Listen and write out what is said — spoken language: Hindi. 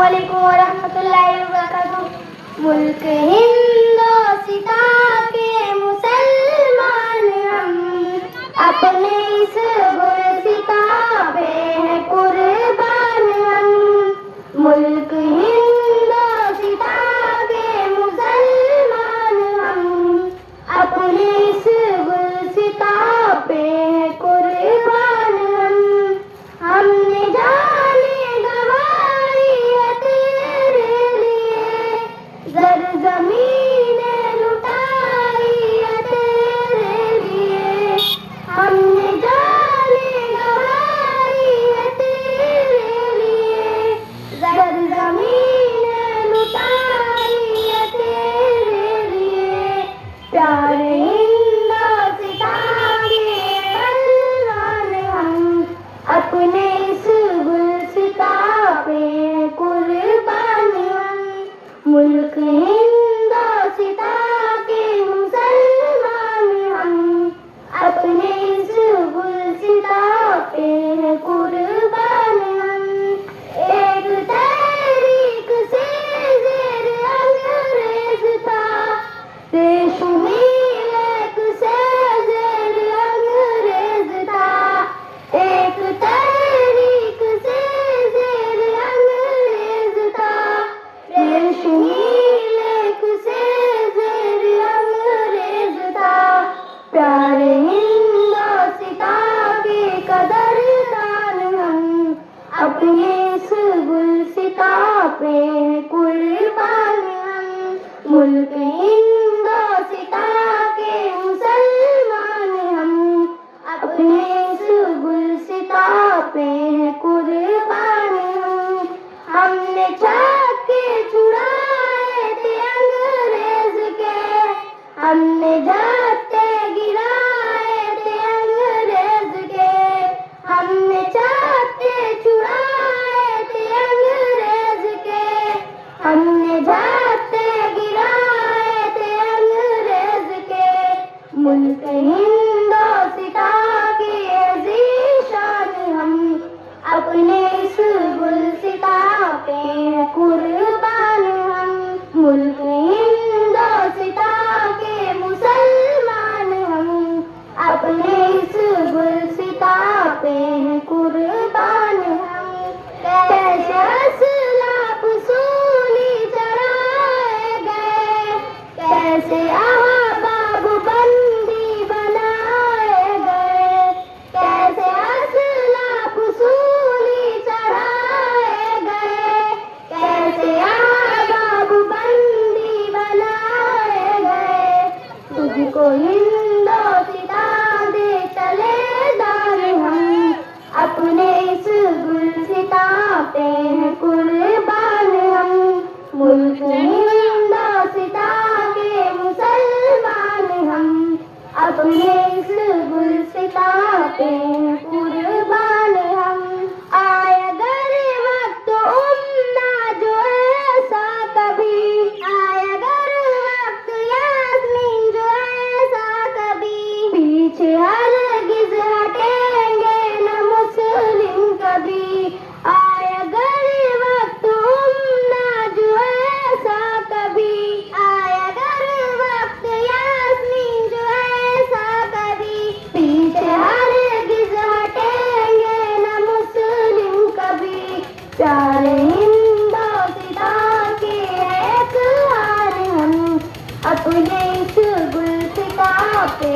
अस्सलामुअलैकुम वरहमतुल्लाहि वबरकातुहू। मुल्क हिंदोस्तां के मुसलमान हम, अपने इस गुलसितां पे है कुर्बान हम। मुल्क हिंदोस्तां के मुसलमान हम, अपने इस गुलसितां पे है कुर्बान हम। हमने जाने गंवारी है तेरे लिए, ज़र ज़मीने लुटाई है तेरे लिए। हमने जाने गंवारी है तेरे लिए, ज़र ज़मीने लुटाई है तेरे लिए। प्यारे हिंदोस्तां के पहलवान हम, अपने इस गुलसितां पे कुर्बान हम। मुल्क हिंदोस्तां के मुसलमान हम, अपने इस गुलसितां पे कुर्बान हम। एक तहरीक से ज़ेर अंग्रेज़ था, रेशमी लेक से ज़ेर अंग्रेज़ था। एक तहरीक से ज़ेर अंग्रेज़ था, रेशमी लेक से ज़ेर अंग्रेज़ था। प्यारे हिंदोस्तां के कदरदान हम, अपने इस गुलसितां पे कुर्बान हम। मुल्क हिंदोस्तां के मुसलमान हम, अपने इस गुलसितां पे कुर्बान हम। हमने छक्के छुड़ाए थे अंग्रेज के, हमने झपटे गिराए थे अंग्रेज के। हमने छक्के छुड़ाए थे अंग्रेज के, हमने झपटे गिराए थे अंग्रेज के। मुल्क हिंदोस्तां की ज़ीशान हम, अपने इस गुलसितां पे कुर्बान हम। मुल्क हिंदोस्तां के मुसलमान हम, अपने इस गुलसितां पे कुर्बान हम। कैसे असलाफ सूली चढ़ाए गए, कैसे अहबाब बंदी बनाए गए। कैसे असलाफ सूली चढ़ाए गए, कैसे अहबाब बंदी बनाए गए। तुझको हिंदोस्तां दे चले दान हम, अपने इस गुलसितां पे कुर्बान हम। मुल्क हिंदोस्तां के मुसलमान हम, अपने इस गुलसितां पे कुर्बान हम। आया अगर वक्त उम्दा जो ऐसा कभी, आया अगर वक्त यास्मीन जो ऐसा कभी, पीछे हरगिज़ हटेंगे न मुस्लिम कभी। आया अगर वक्त उम्दा जो ऐसा कभी, आया अगर वक्त यास्मीन जो ऐसा कभी, पीछे हरगिज़ हटेंगे न मुस्लिम कभी। प्यारे हिंदोस्तां के एक हार हम, अपने इस गुलसितां पे